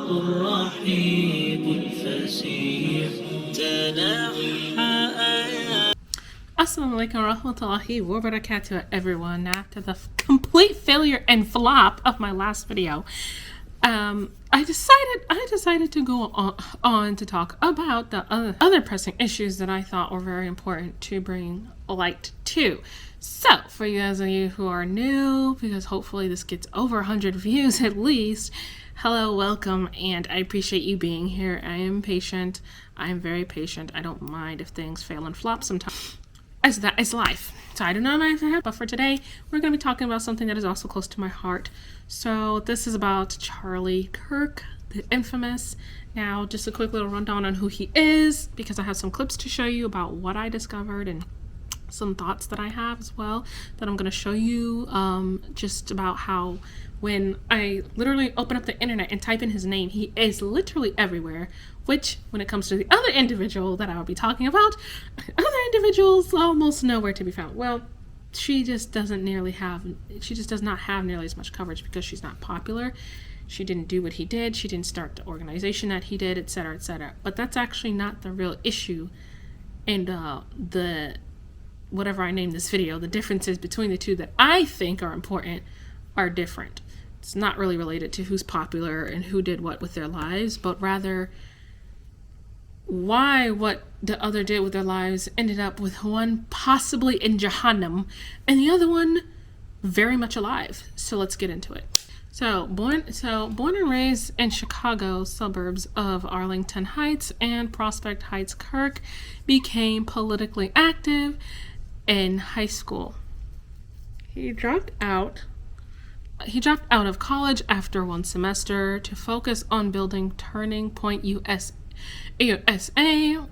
الرحيب الفسيح تنحى. Assalamualaikum warahmatullahi wabarakatuh, everyone. After the complete failure and flop of my last video, I decided to go on to talk about the other pressing issues that I thought were very important to bring light to. So, for you guys of you who are new, because hopefully this gets over 100 views at least, hello, welcome, and I appreciate you being here. I am patient. I am very patient. I don't mind if things fail and flop sometimes. As that is life. So I do not mind if it happens, but for today, we're going to be talking about something that is also close to my heart. So this is about Charlie Kirk, the infamous. Now, just a quick little rundown on who he is, because I have some clips to show you about what I discovered and some thoughts that I have as well that I'm going to show you, just about how when I literally open up the internet and type in his name, he is literally everywhere, which when it comes to the other individual that I will be talking about, other individuals almost nowhere to be found. Well, she just does not have nearly as much coverage because she's not popular. She didn't do what he did. She didn't start the organization that he did, etc., etc. But that's actually not the real issue. And the whatever I name this video, the differences between the two that I think are important are different. It's not really related to who's popular and who did what with their lives, but rather why what the other did with their lives ended up with one possibly in Jahannam and the other one very much alive. So let's get into it. So born and raised in Chicago suburbs of Arlington Heights and Prospect Heights, Kirk became politically active in high school. He dropped out of college after one semester to focus on building Turning Point USA,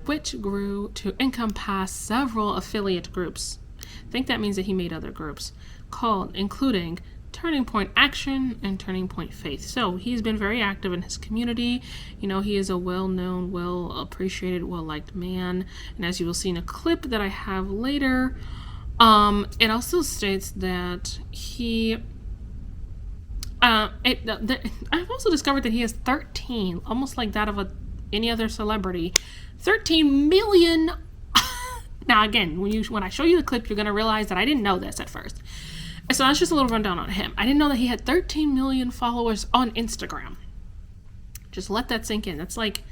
which grew to encompass several affiliate groups. I think that means that he made other groups including Turning Point Action and Turning Point Faith. So he's been very active in his community. You know, he is a well-known, well-appreciated, well-liked man. And as you will see in a clip that I have later, it also states that he I've also discovered that he has 13, almost like that of any other celebrity, 13 million. Now again, when I show you the clip, you're going to realize that I didn't know this at first. So that's just a little rundown on him. I didn't know that he had 13 million followers on Instagram. Just let that sink in. That's like,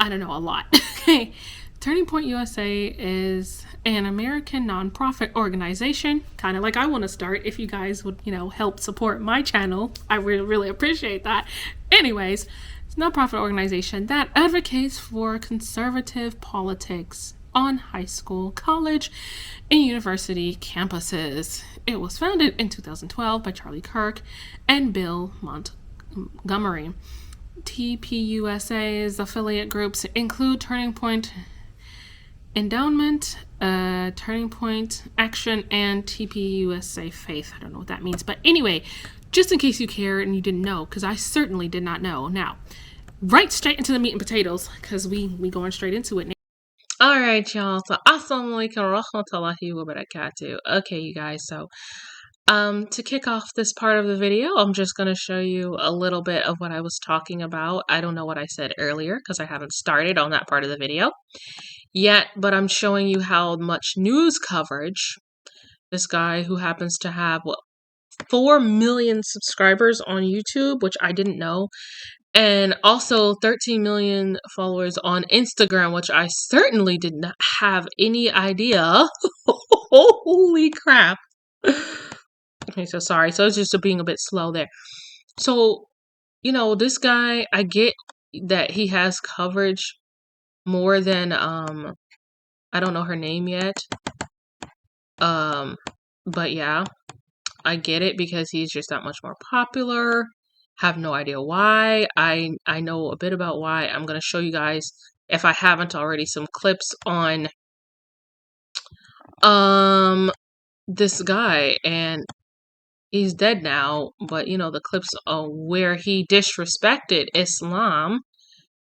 I don't know, a lot. Okay. Turning Point USA is an American nonprofit organization, kind of like I want to start. If you guys would, help support my channel, I really, really appreciate that. Anyways, it's a nonprofit organization that advocates for conservative politics on high school, college, and university campuses. It was founded in 2012 by Charlie Kirk and Bill Montgomery. TPUSA's affiliate groups include Turning Point Endowment, Turning Point Action, and TPUSA Faith. I don't know what that means, but anyway, just in case you care and you didn't know, because I certainly did not know. Now, right straight into the meat and potatoes, because we going straight into it now. All right, y'all. So, Assalamualaikum warahmatullahi wabarakatuh. Okay, you guys. So, to kick off this part of the video, I'm just going to show you a little bit of what I was talking about. I don't know what I said earlier because I haven't started on that part of the video yet, but I'm showing you how much news coverage this guy who happens to have 4 million subscribers on YouTube, which I didn't know, and also 13 million followers on Instagram, which I certainly did not have any idea. Holy crap. Okay, so sorry. So it's just being a bit slow there. So, this guy, I get that he has coverage more than, I don't know her name yet. But yeah, I get it because he's just that much more popular. Have no idea why. I know a bit about why. I'm going to show you guys, if I haven't already, some clips on, this guy, and he's dead now, but the clips where he disrespected Islam.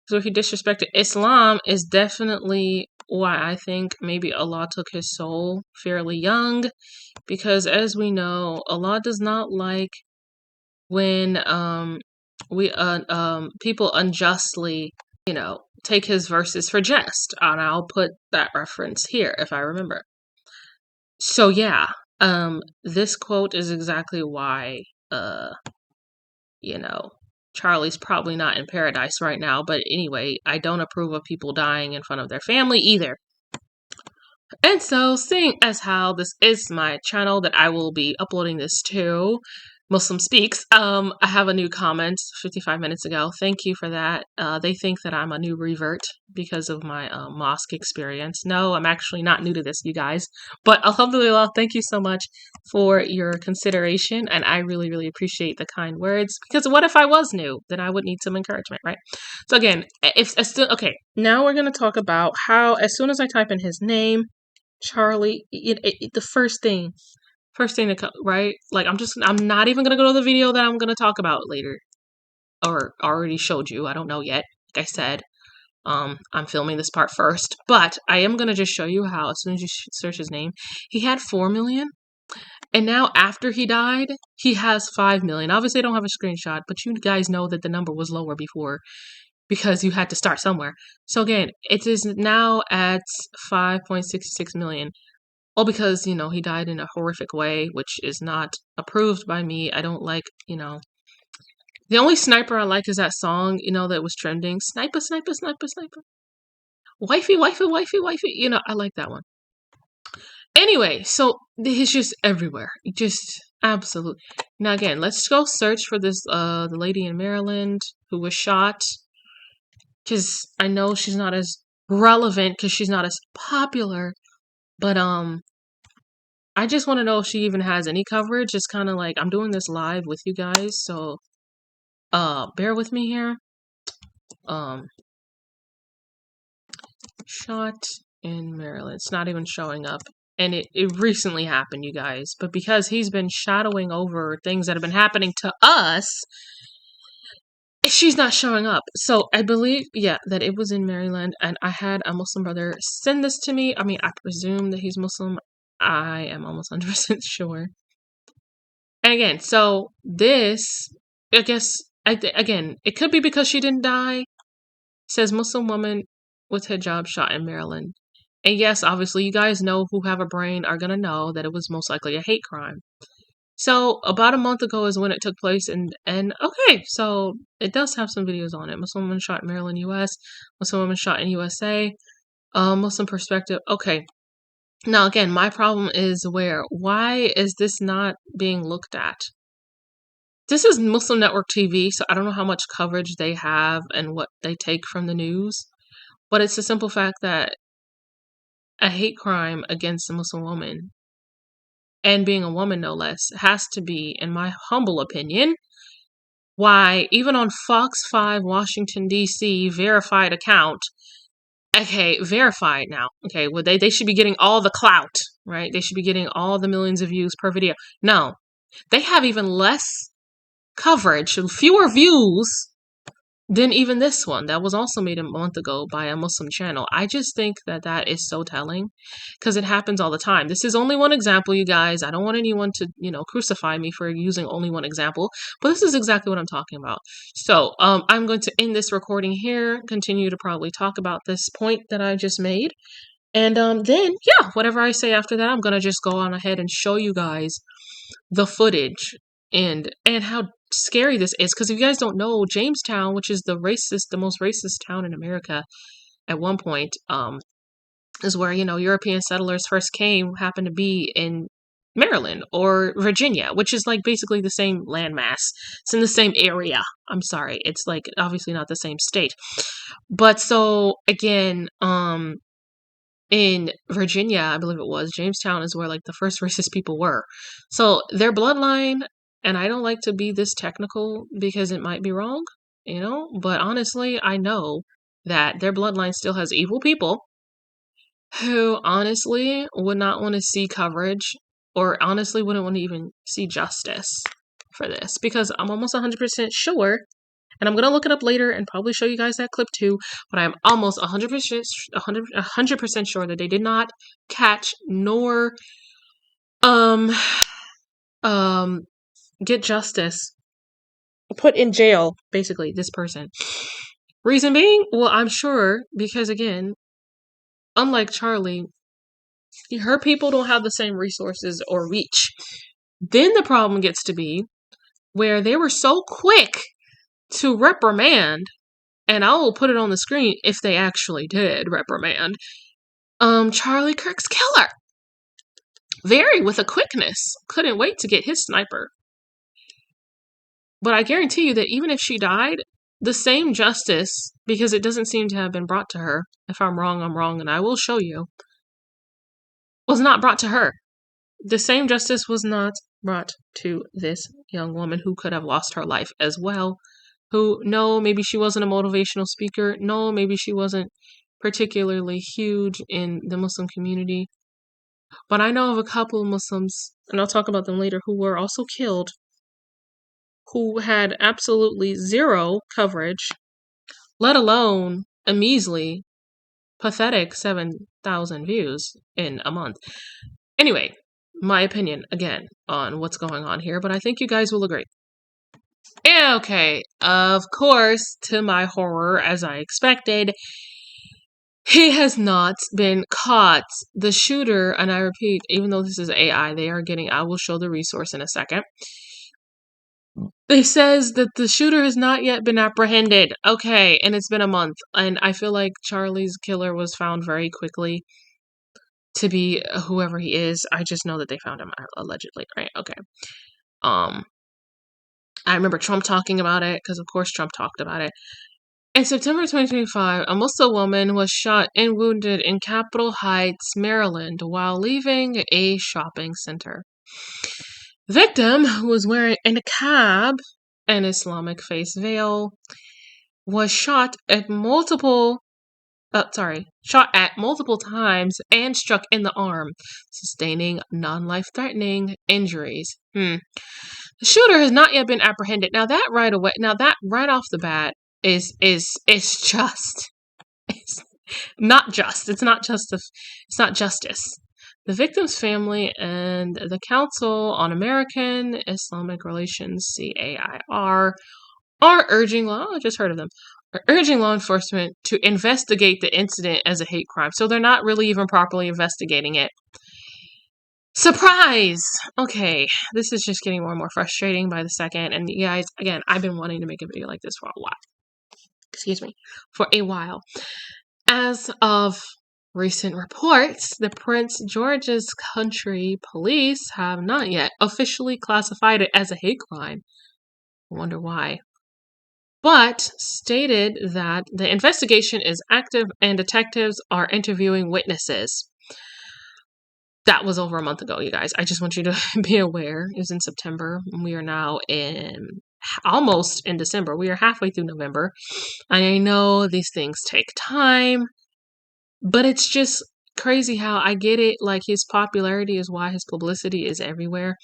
So if he disrespected Islam is definitely why I think maybe Allah took his soul fairly young, because as we know, Allah does not like when people unjustly, take his verses for jest, and I'll put that reference here if I remember. So yeah, this quote is exactly why, you know, Charlie's probably not in paradise right now. But anyway, I don't approve of people dying in front of their family either. And so, seeing as how this is my channel that I will be uploading this to, Muslim Speaks, I have a new comment 55 minutes ago. Thank you for that. They think that I'm a new revert because of my mosque experience. No, I'm actually not new to this, you guys. But alhamdulillah, thank you so much for your consideration. And I really, really appreciate the kind words. Because what if I was new? Then I would need some encouragement, right? So again, okay, now we're going to talk about how as soon as I type in his name, Charlie, the first thing to come, right? Like, I'm not even gonna go to the video that I'm gonna talk about later, or already showed you. I don't know yet. Like I said, I'm filming this part first, but I am gonna just show you how as soon as you search his name, he had 4 million, and now after he died, he has 5 million. Obviously, I don't have a screenshot, but you guys know that the number was lower before because you had to start somewhere. So again, it is now at 5.66 million. All because, he died in a horrific way, which is not approved by me. I don't like, the only sniper I like is that song, that was trending. Sniper, sniper, sniper, sniper. Wifey, wifey, wifey, wifey. I like that one. Anyway, so he's just everywhere. Just absolutely. Now again, let's go search for this, the lady in Maryland who was shot. Because I know she's not as relevant because she's not as popular. But, I just want to know if she even has any coverage. It's kind of like I'm doing this live with you guys, so bear with me here. Shot in Maryland. It's not even showing up. And it recently happened, you guys. But because he's been shadowing over things that have been happening to us, she's not showing up. So I believe, that it was in Maryland, and I had a Muslim brother send this to me. I mean, I presume that he's Muslim. I am almost 100% sure. And again, so this, I guess, again, it could be because she didn't die. It says Muslim woman with hijab shot in Maryland. And yes, obviously, you guys know who have a brain are going to know that it was most likely a hate crime. So about a month ago is when it took place. And okay, so it does have some videos on it. Muslim woman shot in Maryland, US. Muslim woman shot in USA. Muslim perspective. Okay. Now, again, my problem is why is this not being looked at? This is Muslim Network TV, so I don't know how much coverage they have and what they take from the news, but it's a simple fact that a hate crime against a Muslim woman, and being a woman no less, has to be, in my humble opinion, why even on Fox 5 Washington, D.C. verified account, okay, verified now. Okay, well, they should be getting all the clout, right? They should be getting all the millions of views per video. No, they have even less coverage, fewer views than even this one that was also made a month ago by a Muslim channel. I just think that is so telling because it happens all the time. This is only one example, you guys. I don't want anyone to, crucify me for using only one example, but this is exactly what I'm talking about. So, I'm going to end this recording here, continue to probably talk about this point that I just made. And, then, whatever I say after that, I'm going to just go on ahead and show you guys the footage and how scary this is, because if you guys don't know, Jamestown, which is the most racist town in America at one point, is where European settlers first came, happened to be in Maryland or Virginia, which is like basically the same landmass. It's in the same area. I'm sorry, it's like obviously not the same state, but so again, in Virginia, I believe it was, Jamestown is where like the first racist people were. So their bloodline, and I don't like to be this technical because it might be wrong, but honestly, I know that their bloodline still has evil people who honestly would not want to see coverage, or honestly wouldn't want to even see justice for this, because I'm almost 100% sure, and I'm going to look it up later and probably show you guys that clip too, but I'm almost 100% sure that they did not catch nor get justice put in jail, basically, this person. Reason being, well, I'm sure, because again, unlike Charlie, her people don't have the same resources or reach. Then the problem gets to be where they were so quick to reprimand, and I will put it on the screen if they actually did reprimand, Charlie Kirk's killer. Very with a quickness. Couldn't wait to get his sniper. But I guarantee you that even if she died, the same justice, because it doesn't seem to have been brought to her, if I'm wrong, and I will show you, was not brought to her. The same justice was not brought to this young woman who could have lost her life as well. Who, no, maybe she wasn't a motivational speaker. No, maybe she wasn't particularly huge in the Muslim community. But I know of a couple of Muslims, and I'll talk about them later, who were also killed, who had absolutely zero coverage, let alone a measly, pathetic 7,000 views in a month. Anyway, my opinion, again, on what's going on here, but I think you guys will agree. Okay, of course, to my horror, as I expected, he has not been caught. The shooter, and I repeat, even though this is AI, I will show the resource in a second. It says that the shooter has not yet been apprehended. Okay, and it's been a month, and I feel like Charlie's killer was found very quickly to be whoever he is. I just know that they found him allegedly, right? Okay. I remember Trump talking about it, because of course Trump talked about it. In September 2025, a Muslim woman was shot and wounded in Capitol Heights, Maryland, while leaving a shopping center. The victim, who was wearing a niqab, an Islamic face veil, was shot at multiple times and struck in the arm, sustaining non-life-threatening injuries. The shooter has not yet been apprehended. Now that right off the bat is just, it's not just. It's not justice. The victim's family and the Council on American Islamic Relations, CAIR, are urging law enforcement to investigate the incident as a hate crime. So they're not really even properly investigating it. Surprise! Okay, this is just getting more and more frustrating by the second. And you guys, again, I've been wanting to make a video like this for a while. As of recent reports, the Prince George's Country Police have not yet officially classified it as a hate crime. I wonder why. But stated that the investigation is active and detectives are interviewing witnesses. That was over a month ago, you guys. I just want you to be aware. It was in September. We are now almost in December. We are halfway through November. I know these things take time, but it's just crazy how I get it. Like, his popularity is why his publicity is everywhere.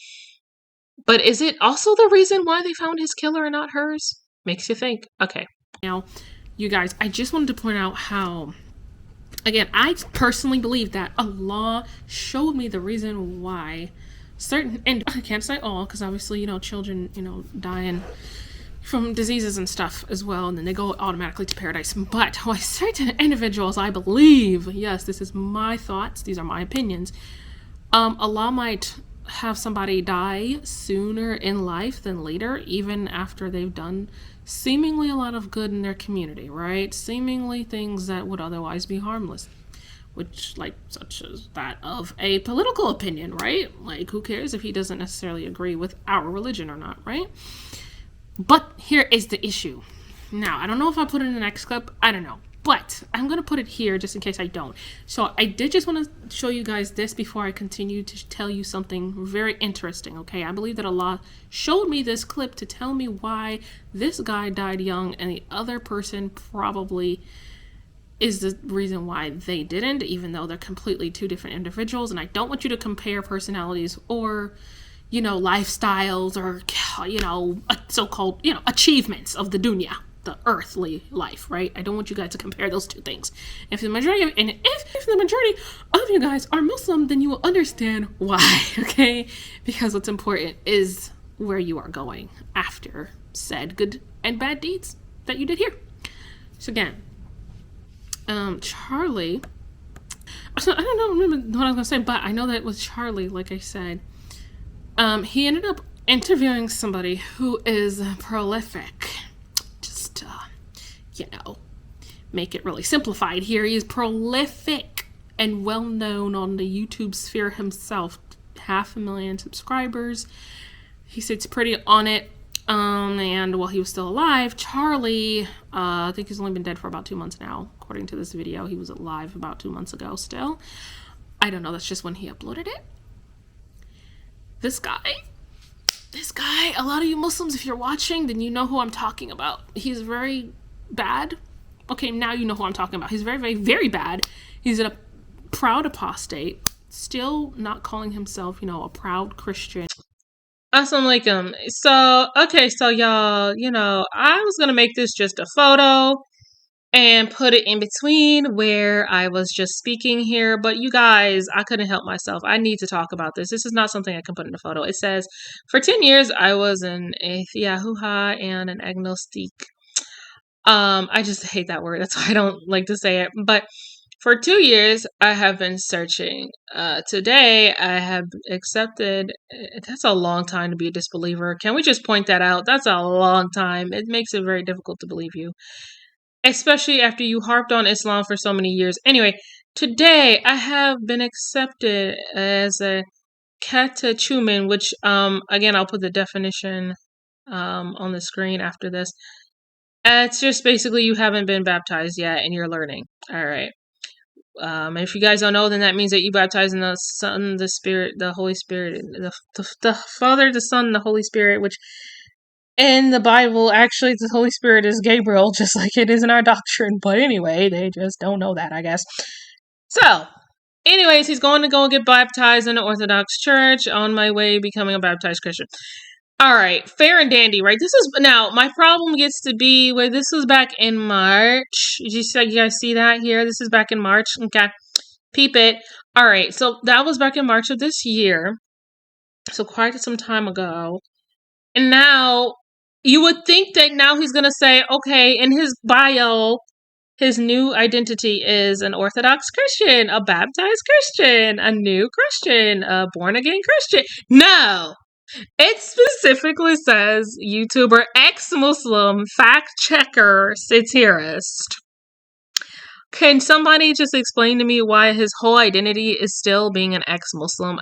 But is it also the reason why they found his killer and not hers? Makes you think. Okay. Now, you guys, I just wanted to point out how, again, I personally believe that Allah showed me the reason why certain, and I can't say all, because obviously, children, dying from diseases and stuff as well, and then they go automatically to paradise. But why certain individuals, I believe, yes, this is my thoughts, these are my opinions, Allah might have somebody die sooner in life than later, even after they've done seemingly a lot of good in their community, right? Seemingly things that would otherwise be harmless, such as that of a political opinion, right? Like, who cares if he doesn't necessarily agree with our religion or not, right? But here is the issue. Now, I don't know if I put it in the next clip. I don't know. But I'm going to put it here just in case I don't. So I did just want to show you guys this before I continue to tell you something very interesting, okay? I believe that Allah showed me this clip to tell me why this guy died young and the other person probably is the reason why they didn't, even though they're completely two different individuals. And I don't want you to compare personalities or, lifestyles or, so-called, achievements of the dunya. The earthly life, right? I don't want you guys to compare those two things. If the majority of you guys are Muslim, then you will understand why, okay? Because what's important is where you are going after said good and bad deeds that you did here. So again, Charlie, so I don't remember what I was gonna say, but I know that it was Charlie, like I said. He ended up interviewing somebody who is prolific. Just make it really simplified here. He is prolific and well known on the YouTube sphere himself. 500,000 subscribers. He sits pretty on it. And while he was still alive, Charlie, I think he's only been dead for about 2 months now. According to this video, he was alive about 2 months ago still. I don't know, that's just when he uploaded it. This guy, a lot of you Muslims, if you're watching, then you know who I'm talking about. He's very bad. Okay, now you know who I'm talking about. He's very, very, very bad. He's a proud apostate, still not calling himself, a proud Christian. Assalamualaikum. So y'all, I was gonna make this just a photo and put it in between where I was just speaking here, but you guys, I couldn't help myself. I need to talk about this. This is not something I can put in a photo. It says, for 10 years, I was an atheist and an agnostic. I just hate that word. That's why I don't like to say it. But for 2 years, I have been searching. Today, I have accepted. That's a long time to be a disbeliever. Can we just point that out? That's a long time. It makes it very difficult to believe you, especially after you harped on Islam for so many years. Anyway, today, I have been accepted as a catechumen, which, again, I'll put the definition on the screen after this. It's just basically you haven't been baptized yet and you're learning. All right. If you guys don't know, then that means that you baptize in the Son, the Spirit, the Holy Spirit, the Father, the Son, the Holy Spirit, which in the Bible, actually, the Holy Spirit is Gabriel, just like it is in our doctrine. But anyway, they just don't know that, I guess. So, anyways, he's going to go get baptized in the Orthodox Church on my way becoming a baptized Christian. All right, fair and dandy, right? Now, my problem gets to be where this was back in March. You guys see that here? This is back in March. Okay, peep it. All right, so that was back in March of this year. So quite some time ago. And now, you would think that now he's going to say, okay, in his bio, his new identity is an Orthodox Christian, a baptized Christian, a new Christian, a born-again Christian. No! It specifically says YouTuber ex-Muslim fact-checker satirist. Can somebody just explain to me why his whole identity is still being an ex-Muslim?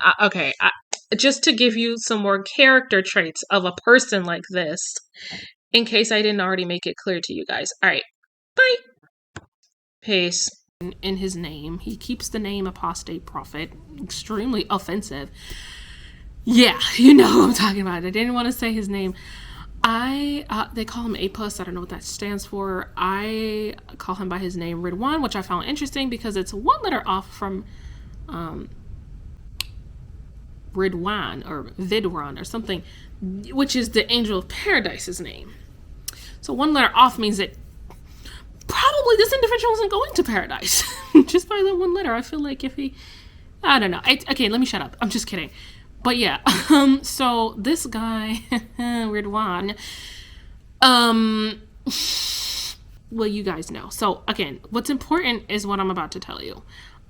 Just to give you some more character traits of a person like this, in case I didn't already make it clear to you guys. All right, bye. Peace. In his name, he keeps the name apostate prophet. Extremely offensive. Yeah, you know who I'm talking about. I didn't want to say his name. They call him APUS. I don't know what that stands for. I call him by his name, Ridvan, which I found interesting because it's one letter off from Ridvan or Vidwan or something, which is the angel of paradise's name. So one letter off means that probably this individual isn't going to paradise. Just by that one letter. I feel like I don't know. Okay, let me shut up. I'm just kidding. But yeah, so this guy, Ridvan, well, you guys know. So again, what's important is what I'm about to tell you.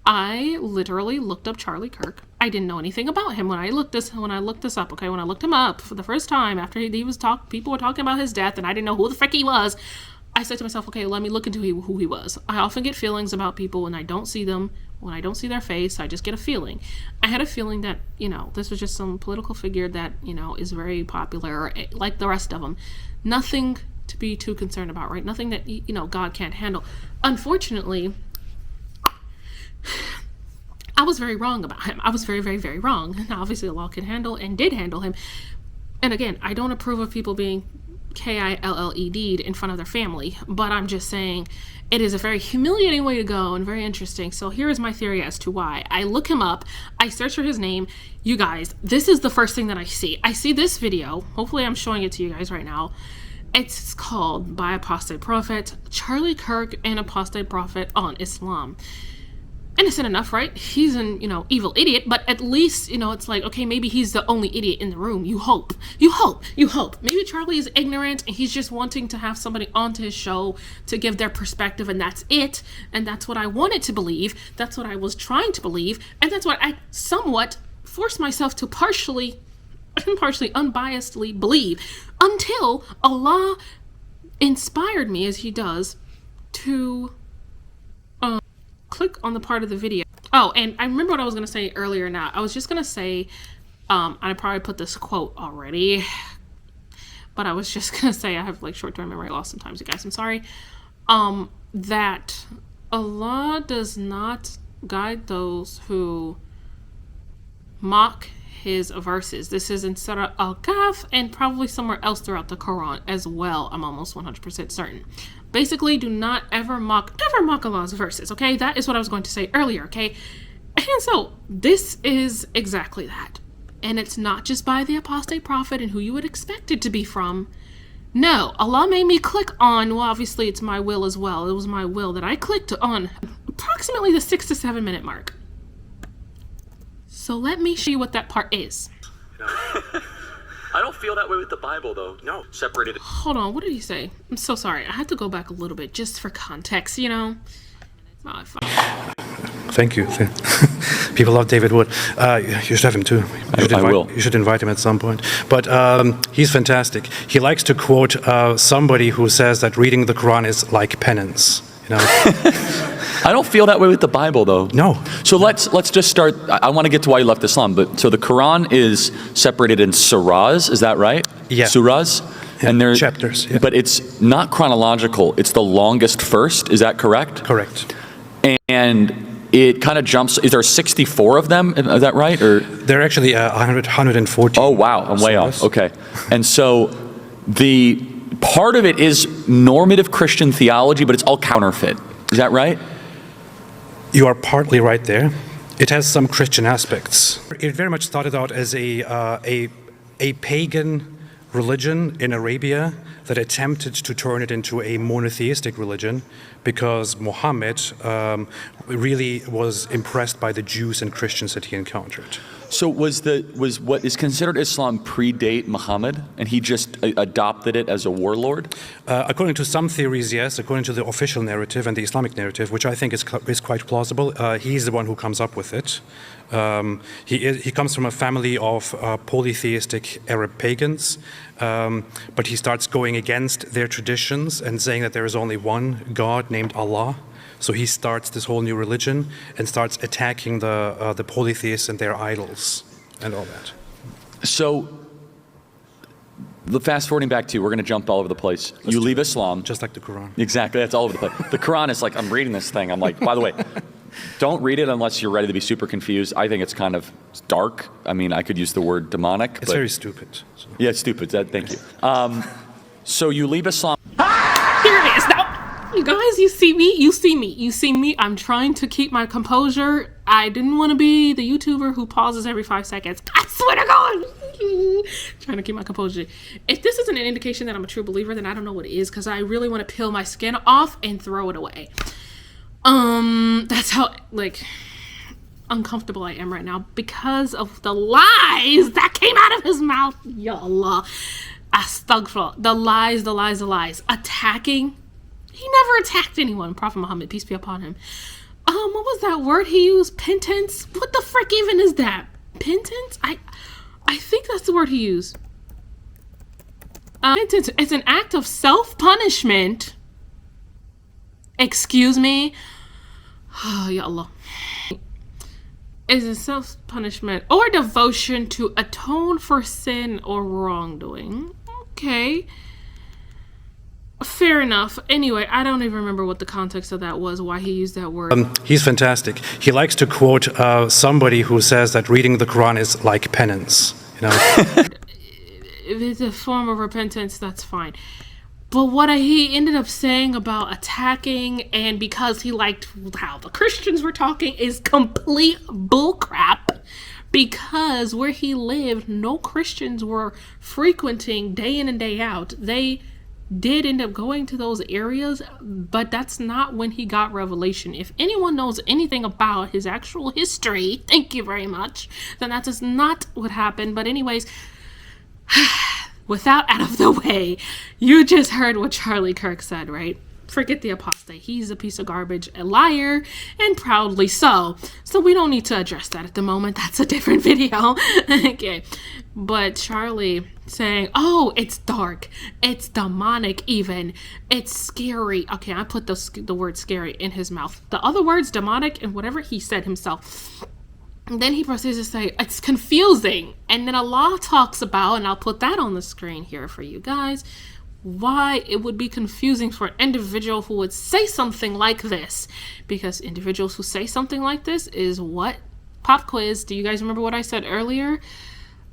I literally looked up Charlie Kirk. I didn't know anything about him when I looked this up. Okay, when I looked him up for the first time after he was people were talking about his death, and I didn't know who the frick he was. I said to myself, okay, let me look into who he was. I often get feelings about people when I don't see them, when I don't see their face. I just get a feeling. I had a feeling that, this was just some political figure that, is very popular, like the rest of them. Nothing to be too concerned about, right? Nothing that, God can't handle. Unfortunately, I was very wrong about him. I was very, very, very wrong. Now, obviously, Allah can handle and did handle him. And again, I don't approve of people being KILLED'd in front of their family, but I'm just saying it is a very humiliating way to go and very interesting. So here is my theory as to why. I look him up, I search for his name. You guys, this is the first thing that I see. I see this video. Hopefully I'm showing it to you guys right now. It's called By Apostate Prophet, Charlie Kirk and Apostate Prophet on Islam. innocent enough, right? He's an, evil idiot, but at least, it's like, okay, maybe he's the only idiot in the room. You hope. Maybe Charlie is ignorant and he's just wanting to have somebody onto his show to give their perspective, and that's it. And that's what I wanted to believe. That's what I was trying to believe. And that's what I somewhat forced myself to partially, unbiasedly believe, until Allah inspired me, as he does, to click on the part of the video. Oh, and I remember what I was going to say earlier now. I was just going to say, I probably put this quote already, but I was just going to say, I have like short-term memory loss sometimes, you guys, I'm sorry, that Allah does not guide those who mock his verses. This is in Surah Al-Kahf and probably somewhere else throughout the Quran as well. I'm almost 100% certain. Basically, do not ever mock Allah's verses, okay? That is what I was going to say earlier, okay? And so, this is exactly that. And it's not just by the apostate prophet and who you would expect it to be from. No, Allah made me click on, well, obviously it's my will as well. It was my will that I clicked on approximately the 6 to 7 minute mark. So let me show you what that part is. I don't feel that way with the Bible, though. No, separated. Hold on, what did he say? I'm so sorry. I had to go back a little bit just for context, Oh, Thank you. People love David Wood. You should have him too. I will. You should invite him at some point. But he's fantastic. He likes to quote somebody who says that reading the Quran is like penance. I don't feel that way with the Bible, though. No. So let's just start. I want to get to why you left Islam, but so the Quran is separated in surahs, is that right? Yeah. Surahs? Yeah. And they're chapters. Yeah. But it's not chronological. It's the longest first, is that correct? Correct. And it kind of jumps. Is there 64 of them? Is that right? Or there are actually 140. Oh, wow. I'm way off. Okay. And so the part of it is normative Christian theology, but it's all counterfeit. Is that right? You are partly right there. It has some Christian aspects. It very much started out as a pagan religion in Arabia that attempted to turn it into a monotheistic religion because Muhammad really was impressed by the Jews and Christians that he encountered. So was what is considered Islam predate Muhammad, and he just adopted it as a warlord? According to some theories, yes. According to the official narrative and the Islamic narrative, which I think is quite plausible, he's the one who comes up with it. He comes from a family of polytheistic Arab pagans, but he starts going against their traditions and saying that there is only one God named Allah. So he starts this whole new religion and starts attacking the polytheists and their idols and all that. So, fast forwarding back to you, we're going to jump all over the place. You leave Islam. Just like the Quran. Exactly, that's all over the place. The Quran is like, I'm reading this thing. I'm like, by the way, don't read it unless you're ready to be super confused. I think it's kind of dark. I mean, I could use the word demonic. It's very stupid. So. Yeah, it's stupid. Thank you. So you leave Islam. Here it is. Now, you guys, you see me. I'm trying to keep my composure. I didn't want to be the YouTuber who pauses every 5 seconds. I swear to God. Trying to keep my composure. If this isn't an indication that I'm a true believer, then I don't know what is, because I really want to peel my skin off and throw it away. That's how, uncomfortable I am right now because of the lies that came out of his mouth. Ya Allah. Astaghfirullah. The lies. Attacking. He never attacked anyone. Prophet Muhammad, peace be upon him. What was that word he used? Penance? What the frick even is that? Penance? I think that's the word he used. Penance. It's an act of self-punishment. Excuse me. Oh, ya Allah. Is a self-punishment or devotion to atone for sin or wrongdoing. Okay. Fair enough. Anyway, I don't even remember what the context of that was, why he used that word. He's fantastic. He likes to quote somebody who says that reading the Quran is like penance. If it's a form of repentance, that's fine. But what he ended up saying about attacking and because he liked how the Christians were talking is complete bullcrap. Because where he lived, no Christians were frequenting day in and day out. They did end up going to those areas, but that's not when he got revelation. If anyone knows anything about his actual history, thank you very much, then that is not what happened. But anyways, with that out of the way, you just heard what Charlie Kirk said, right? Forget the apostate. He's a piece of garbage, a liar, and proudly so. So we don't need to address that at the moment. That's a different video. Okay. But Charlie saying, oh, it's dark. It's demonic even. It's scary. Okay, I put the word scary in his mouth. The other words, demonic, and whatever he said himself. And then he proceeds to say, it's confusing. And then Allah talks about, and I'll put that on the screen here for you guys, why it would be confusing for an individual who would say something like this. Because individuals who say something like this is what? Pop quiz. Do you guys remember what I said earlier?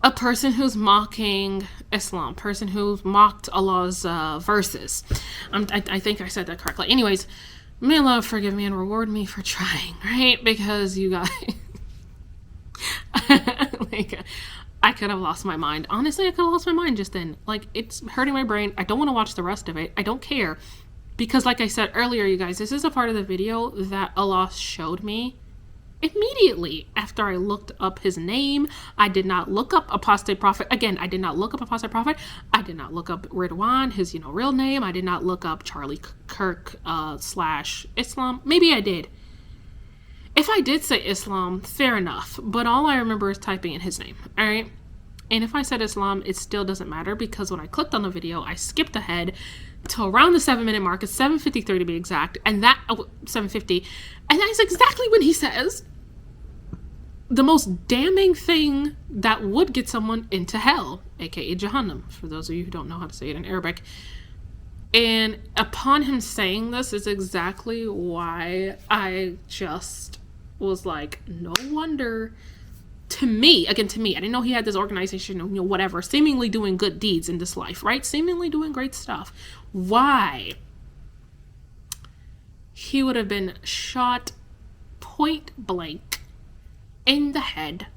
A person who's mocking Islam. Person who's mocked Allah's verses. I think I said that correctly. Anyways, may Allah forgive me and reward me for trying, right? Because you guys... like... I could have lost my mind. Honestly, I could have lost my mind just then. Like, it's hurting my brain. I don't want to watch the rest of it. I don't care. Because like I said earlier, you guys, this is a part of the video that Allah showed me immediately after I looked up his name. I did not look up apostate prophet. Again, I did not look up apostate prophet. I did not look up Ridvan, his, real name. I did not look up Charlie Kirk / Islam. Maybe I did. If I did say Islam, fair enough, but all I remember is typing in his name, all right? And if I said Islam, it still doesn't matter because when I clicked on the video, I skipped ahead to around the 7-minute mark. It's 7:53 to be exact, and 7:50, and that is exactly when he says the most damning thing that would get someone into hell, aka Jahannam, for those of you who don't know how to say it in Arabic. And upon him saying this is exactly why I just was like, no wonder. To me, I didn't know he had this organization, whatever, seemingly doing good deeds in this life, right? Seemingly doing great stuff. Why he would have been shot point blank in the head.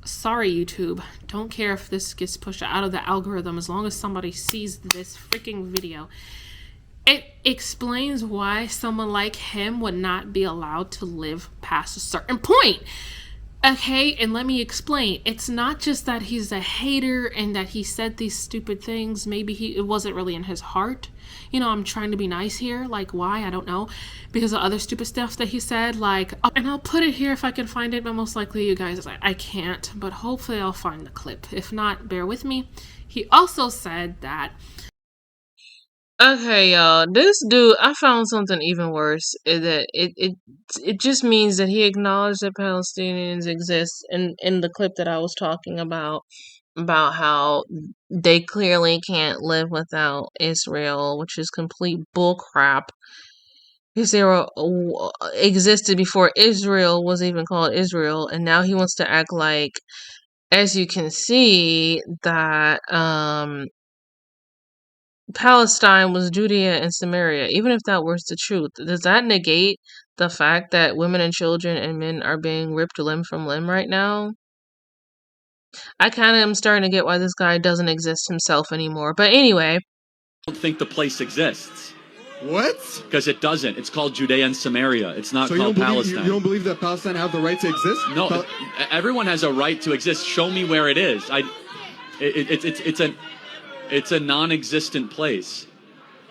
Sorry, YouTube. Don't care if this gets pushed out of the algorithm as long as somebody sees this freaking video. It explains why someone like him would not be allowed to live past a certain point. Okay, and let me explain. It's not just that he's a hater and that he said these stupid things. Maybe it wasn't really in his heart. I'm trying to be nice here. Like, why? I don't know. Because of other stupid stuff that he said. Like, and I'll put it here if I can find it, but most likely you guys, I can't. But hopefully I'll find the clip. If not, bear with me. He also said that... Okay, y'all, this dude, I found something even worse. That it just means that he acknowledged that Palestinians exist in the clip that I was talking about how they clearly can't live without Israel, which is complete bullcrap. Israel existed before Israel was even called Israel, and now he wants to act like, as you can see, that Palestine was Judea and Samaria. Even if that was the truth, does that negate the fact that women and children and men are being ripped limb from limb right now? I kind of am starting to get why this guy doesn't exist himself anymore. But anyway. I don't think the place exists. What? Because it doesn't. It's called Judea and Samaria. It's not So called Palestine. You don't believe that Palestine have the right to exist? No, everyone has a right to exist. Show me where it is. It's a non-existent place.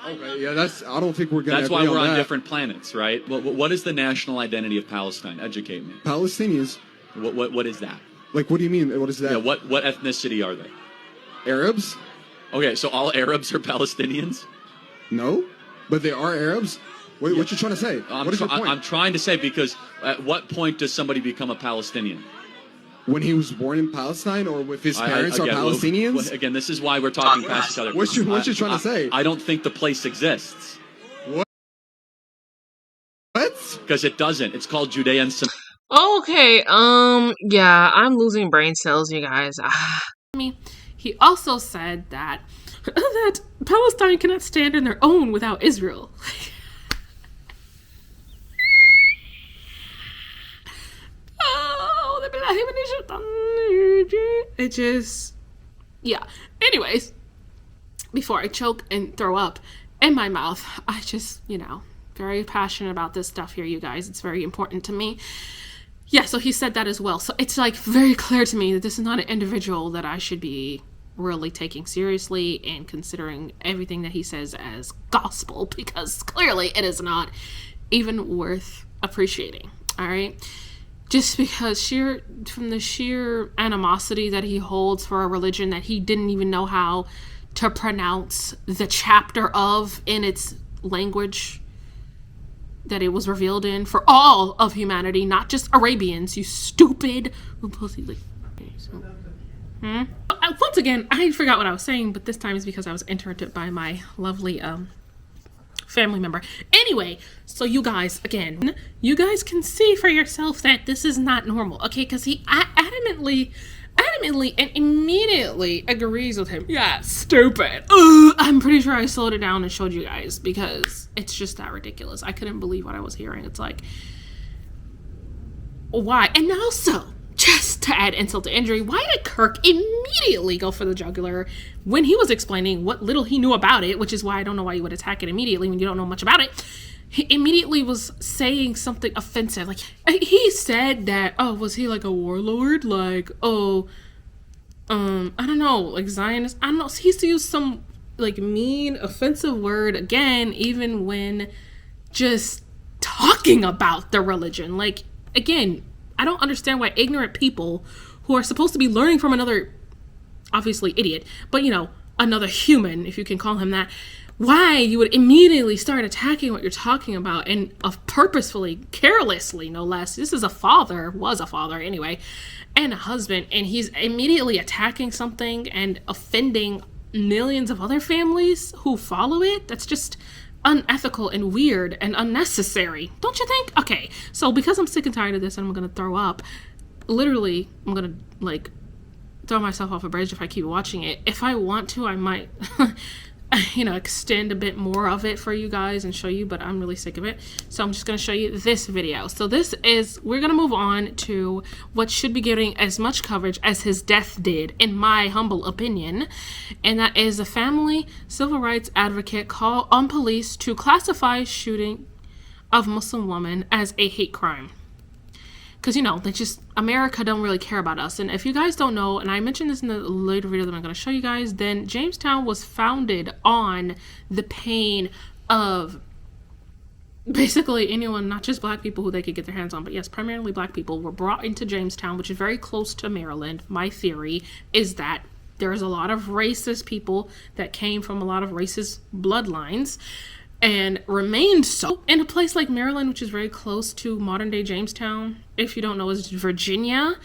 Okay, yeah, I don't think we're gonna. That's agree why we're on that. different planets, right? What is the national identity of Palestine? Educate me. Palestinians. What is that? Like, what do you mean? What is that? Yeah, what ethnicity are they? Arabs? Okay, so all Arabs are Palestinians? No, but they are Arabs. What you trying to say? What is your point? I'm trying to say, because at what point does somebody become a Palestinian? When he was born in Palestine, or if his parents are Palestinians? Again, this is why we're talking past each other. What you trying to say? I don't think the place exists. What? Because it doesn't. It's called Judea and Samaria. Okay, yeah, I'm losing brain cells, you guys. He also said that Palestine cannot stand on their own without Israel. It just, yeah. Anyways, before I choke and throw up in my mouth. I just, very passionate about this stuff here, you guys. It's very important to me. Yeah, so he said that as well. So it's like very clear to me that this is not an individual that I should be really taking seriously and considering everything that he says as gospel, because clearly it is not even worth appreciating. All right, just because from the sheer animosity that he holds for a religion that he didn't even know how to pronounce the chapter of in its language that it was revealed in for all of humanity, not just Arabians, you stupid. Once again, I forgot what I was saying, but this time is because I was interrupted by my lovely family member. Anyway, so you guys, again, you guys can see for yourself that this is not normal, okay? Because he adamantly and immediately agrees with him. Yeah, stupid. I'm pretty sure I slowed it down and showed you guys because it's just that ridiculous. I couldn't believe what I was hearing. It's like, why? And also, just to add insult to injury, why did Kirk immediately go for the jugular when he was explaining what little he knew about it, which is why I don't know why you would attack it immediately when you don't know much about it. He immediately was saying something offensive. Like, he said that, was he like a warlord? Like, I don't know, like Zionist? I don't know. He used to use some like mean, offensive word again, even when just talking about the religion. Like, again, I don't understand why ignorant people who are supposed to be learning from another, obviously idiot, but another human, if you can call him that, why you would immediately start attacking what you're talking about and purposefully, carelessly, no less. This is was a father anyway, and a husband, and he's immediately attacking something and offending millions of other families who follow it. That's just unethical and weird and unnecessary, don't you think? Okay, so because I'm sick and tired of this and I'm gonna throw up, literally, I'm gonna throw myself off a bridge if I keep watching it. If I want to, I might extend a bit more of it for you guys and show you, but I'm really sick of it. So I'm just going to show you this video. So we're going to move on to what should be getting as much coverage as his death did, in my humble opinion. And that is a family civil rights advocate call on police to classify shooting of Muslim woman as a hate crime. Because, America don't really care about us. And if you guys don't know, and I mentioned this in the later video that I'm going to show you guys, then Jamestown was founded on the pain of basically anyone, not just black people who they could get their hands on, but yes, primarily black people were brought into Jamestown, which is very close to Maryland. My theory is that there's a lot of racist people that came from a lot of racist bloodlines and remained so in a place like Maryland, which is very close to modern day Jamestown. If you don't know, is Virginia,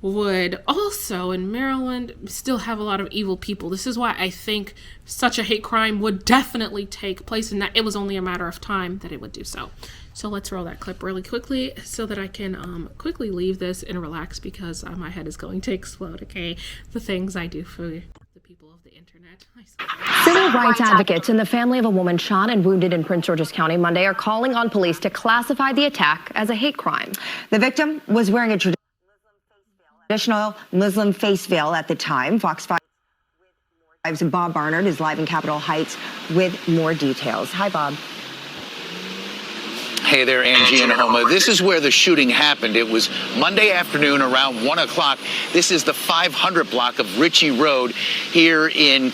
would also in Maryland still have a lot of evil people. This is why I think such a hate crime would definitely take place, and that it was only a matter of time that it would do so. So let's roll that clip really quickly so that I can quickly leave this and relax, because my head is going to explode, okay? The things I do for the people of the internet. Civil rights advocates and the family of a woman shot and wounded in Prince George's County Monday are calling on police to classify the attack as a hate crime. The victim was wearing a traditional Muslim face veil at the time. Fox 5's Bob Barnard is live in Capitol Heights with more details. Hi, Bob. Hey there, Angie and Homa. This is where the shooting happened. It was Monday afternoon around 1 o'clock. This is the 500 block of Ritchie Road here in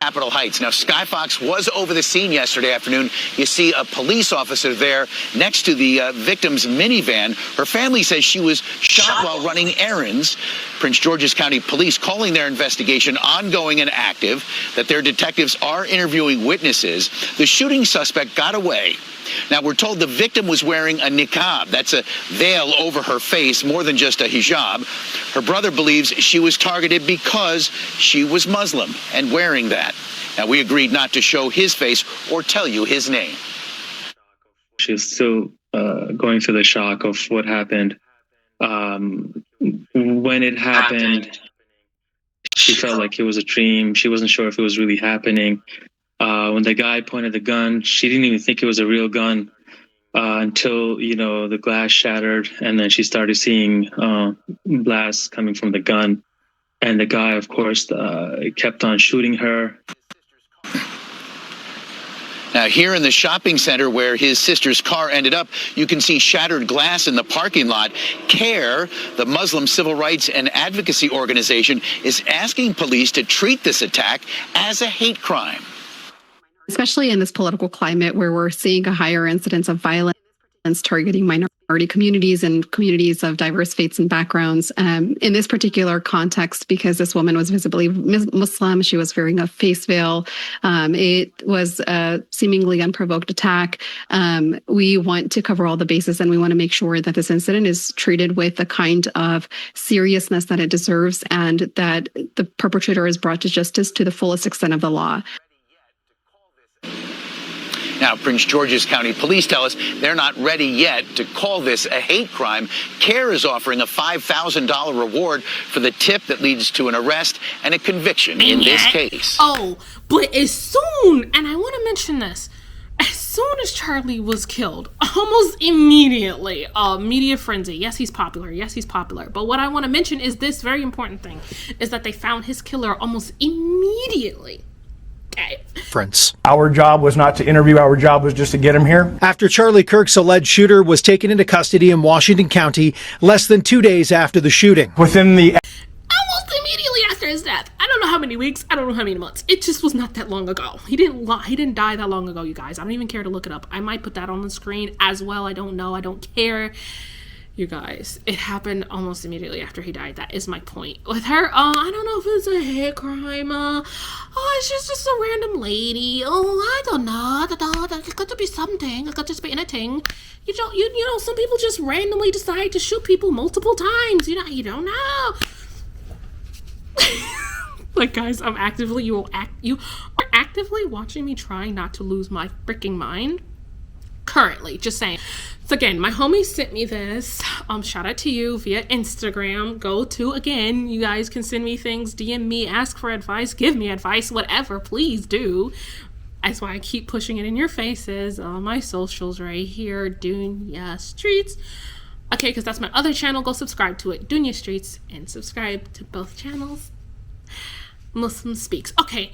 Capitol Heights. Now, Skyfox was over the scene yesterday afternoon. You see a police officer there next to the victim's minivan. Her family says she was shot while running errands. Prince George's County Police calling their investigation ongoing and active, that their detectives are interviewing witnesses. The shooting suspect got away. Now, we're told the victim was wearing a niqab. That's a veil over her face, more than just a hijab. Her brother believes she was targeted because she was Muslim and wearing that. Now, we agreed not to show his face or tell you his name. She's still going through the shock of what happened. When it happened, she felt like it was a dream. She wasn't sure if it was really happening. When the guy pointed the gun, she didn't even think it was a real gun until, the glass shattered, and then she started seeing blasts coming from the gun. And the guy, of course, kept on shooting her. Now, here in the shopping center where his sister's car ended up, you can see shattered glass in the parking lot. CARE, the Muslim civil rights and advocacy organization, is asking police to treat this attack as a hate crime. Especially in this political climate where we're seeing a higher incidence of violence targeting minority communities and communities of diverse faiths and backgrounds. In this particular context, because this woman was visibly Muslim, she was wearing a face veil. It was a seemingly unprovoked attack. We want to cover all the bases, and we want to make sure that this incident is treated with the kind of seriousness that it deserves, and that the perpetrator is brought to justice to the fullest extent of the law. Now, Prince George's County Police tell us they're not ready yet to call this a hate crime. CARE is offering a $5,000 reward for the tip that leads to an arrest and a conviction in this case. Oh, but as soon, and I want to mention this, as soon as Charlie was killed, almost immediately, media frenzy. Yes, he's popular. Yes, he's popular. But what I want to mention is this very important thing, is that they found his killer almost immediately. Okay. Our job was not to interview, our job was just to get him here. After Charlie Kirk's alleged shooter was taken into custody in Washington County less than 2 days after the shooting. Almost immediately after his death. I don't know how many weeks, I don't know how many months. It just was not that long ago. He didn't die that long ago, you guys. I don't even care to look it up. I might put that on the screen as well. I don't know. I don't care. You guys, it happened almost immediately after he died. That is my point. With her, I don't know if it's a hate crime. It's just a random lady. I don't know. It's got to be something. It's got to be anything. You know, some people just randomly decide to shoot people multiple times. You don't know. Like, guys, you are actively watching me trying not to lose my freaking mind. Currently, just saying. So again, my homie sent me this. Shout out to you via Instagram. Go to, again, you guys can send me things, DM me, ask for advice, give me advice, whatever, please do. That's why I keep pushing it in your faces on my socials right here, Dunya Streets. Okay, because that's my other channel. Go subscribe to it, Dunya Streets, and subscribe to both channels. Muslim Speaks. Okay.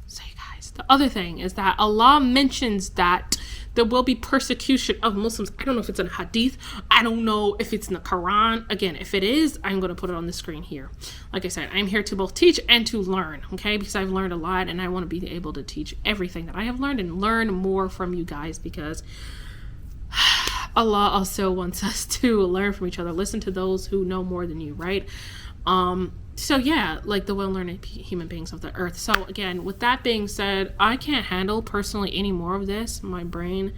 So you guys, the other thing is that Allah mentions that there will be persecution of Muslims. I don't know if it's in Hadith. I don't know if it's in the Quran. Again, if it is, I'm going to put it on the screen here. Like I said, I'm here to both teach and to learn, okay? Because I've learned a lot, and I want to be able to teach everything that I have learned and learn more from you guys, because Allah also wants us to learn from each other. Listen to those who know more than you, right? So yeah, like the well-learned human beings of the earth. So again, with that being said, I can't handle personally any more of this. My brain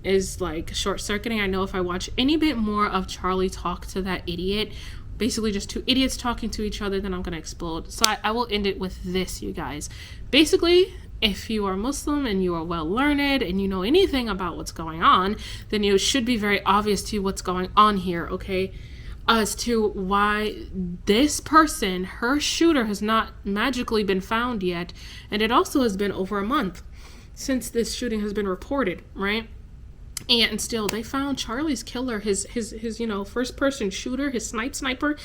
is like short-circuiting. I know if I watch any bit more of Charlie talk to that idiot, basically just two idiots talking to each other, then I'm gonna explode. So I will end it with this, you guys. Basically, if you are Muslim and you are well-learned and you know anything about what's going on, then it should be very obvious to you what's going on here, okay? As to why this person, her shooter, has not magically been found yet. And it also has been over a month since this shooting has been reported, right? And still, they found Charlie's killer, his first person shooter, his sniper.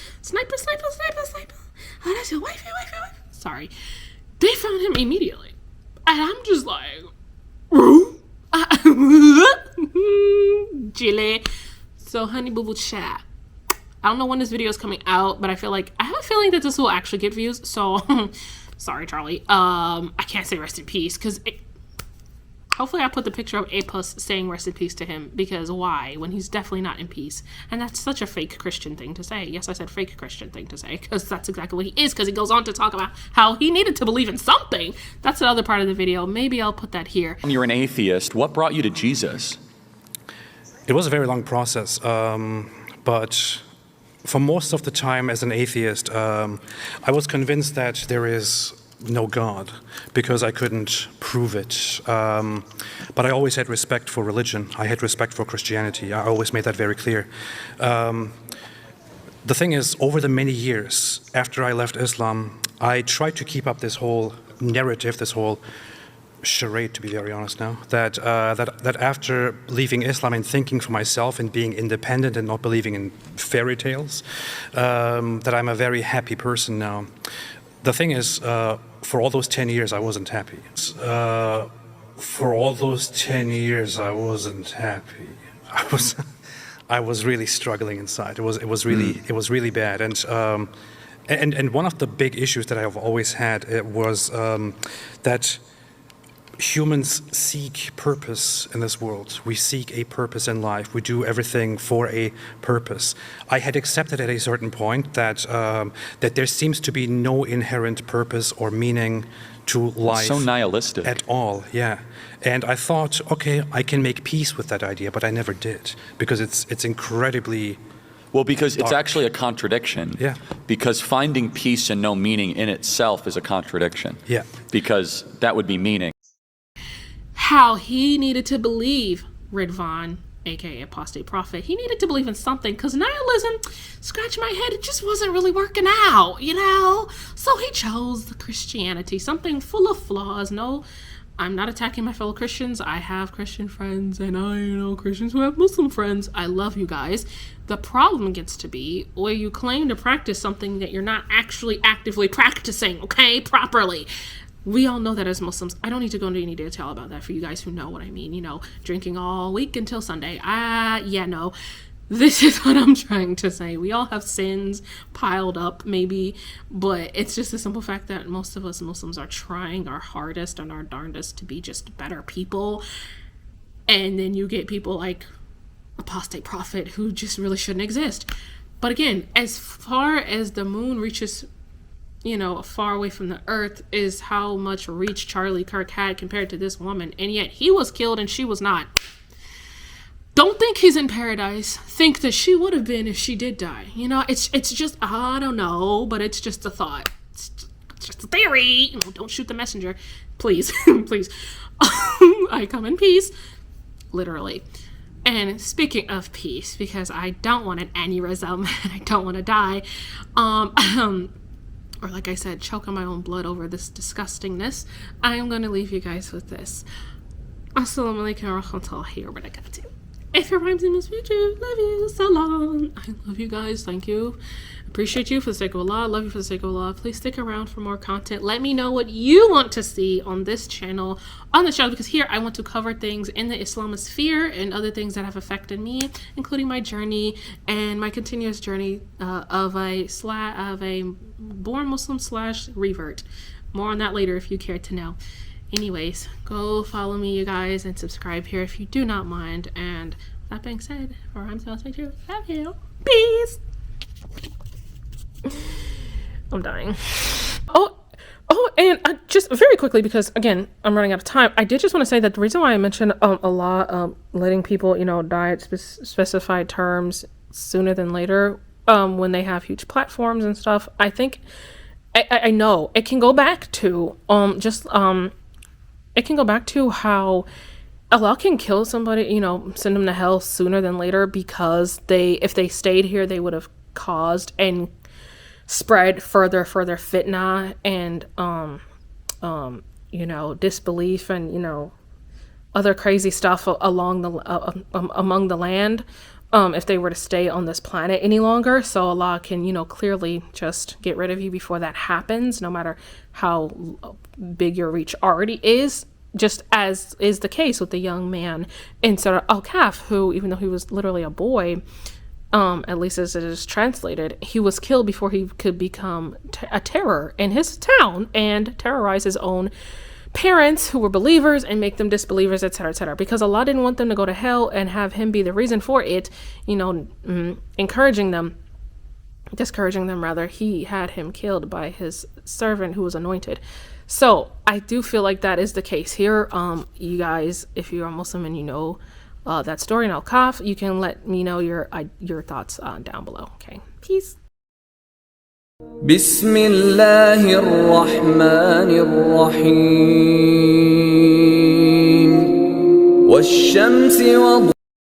Oh, that's your wifey. Sorry. They found him immediately. And I'm just like, Chile. So, honey boo boo chat. I don't know when this video is coming out, but I have a feeling that this will actually get views. So, sorry, Charlie. I can't say rest in peace, because hopefully I put the picture of Apus saying rest in peace to him, because why? When he's definitely not in peace. And that's such a fake Christian thing to say. Yes, I said fake Christian thing to say, because that's exactly what he is, because he goes on to talk about how he needed to believe in something. That's the other part of the video. Maybe I'll put that here. You're an atheist. What brought you to Jesus? It was a very long process, but for most of the time as an atheist, I was convinced that there is no God, because I couldn't prove it. But I always had respect for religion. I had respect for Christianity. I always made that very clear. The thing is, over the many years after I left Islam, I tried to keep up this whole narrative, this whole charade, to be very honest now, that after leaving Islam and thinking for myself and being independent and not believing in fairy tales, that I'm a very happy person now. The thing is, for all those 10 years, I wasn't happy. For all those 10 years, I wasn't happy. I was really struggling inside. It was really bad. And one of the big issues that I have always had was that humans seek purpose in this world. We seek a purpose in life. We do everything for a purpose. I had accepted at a certain point that that there seems to be no inherent purpose or meaning to life. So nihilistic. At all, yeah. And I thought, okay, I can make peace with that idea, but I never did, because it's incredibly Well, because it's dark. actually a contradiction. Yeah. Because finding peace and no meaning in itself is a contradiction. Yeah. Because that would be meaning. How he needed to believe, Ridvan, aka apostate prophet, he needed to believe in something, because nihilism, scratch my head, it just wasn't really working out, you know? So he chose the Christianity, something full of flaws. No, I'm not attacking my fellow Christians. I have Christian friends, and I know Christians who have Muslim friends. I love you guys. The problem gets to be where you claim to practice something that you're not actually actively practicing, okay, properly. We all know that as Muslims. I don't need to go into any detail about that for you guys who know what I mean. You know, drinking all week until Sunday. Yeah, no. This is what I'm trying to say. We all have sins piled up, maybe, but it's just the simple fact that most of us Muslims are trying our hardest and our darndest to be just better people. And then you get people like apostate prophet who just really shouldn't exist. But again, as far as the moon reaches, you know, far away from the earth, is how much reach Charlie Kirk had compared to this woman. And yet he was killed and she was not. Don't think he's in paradise. Think that she would have been if she did die. You know, it's just, I don't know, but it's just a thought. It's just a theory. You know, don't shoot the messenger. Please, please. I come in peace. Literally. And speaking of peace, because I don't want an aneurysm and I don't want to die, or like I said, choke on my own blood over this disgustingness, I am going to leave you guys with this. Assalamualaikum warahmatullahi wabarakatuh. If your rhymes in this future, love you, salam. I love you guys, thank you. Appreciate you for the sake of Allah, love you for the sake of Allah. Please stick around for more content. Let me know what you want to see on this channel, because here I want to cover things in the Islamic and other things that have affected me, including my journey and my continuous journey of a born Muslim / revert. More on that later if you care to know. Anyways, go follow me, you guys, and subscribe here if you do not mind. And that being said, I'm so you. Love you. Peace. I'm dying. Oh, and just very quickly, because again, I'm running out of time. I did just want to say that the reason why I mentioned Allah letting people, you know, die at specified terms sooner than later, when they have huge platforms and stuff. I think I know it can go back to it can go back to how Allah can kill somebody, you know, send them to hell sooner than later, because if they stayed here, they would have caused and spread further fitna and you know, disbelief and, you know, other crazy stuff among the land, if they were to stay on this planet any longer. So Allah can, you know, clearly just get rid of you before that happens, no matter how big your reach already is, just as is the case with the young man in Surah Al-Kahf, who, even though he was literally a boy, at least as it is translated, he was killed before he could become a terror in his town and terrorize his own parents who were believers and make them disbelievers, etc., etc., because Allah didn't want them to go to hell and have him be the reason for it, you know, discouraging them rather. He had him killed by his servant who was anointed. So I do feel like that is the case here. You guys, if you're a Muslim and you know that story in Al-Kahf, you can let me know your thoughts down below. Okay, peace. بسم الله الرحمن الرحيم والشمس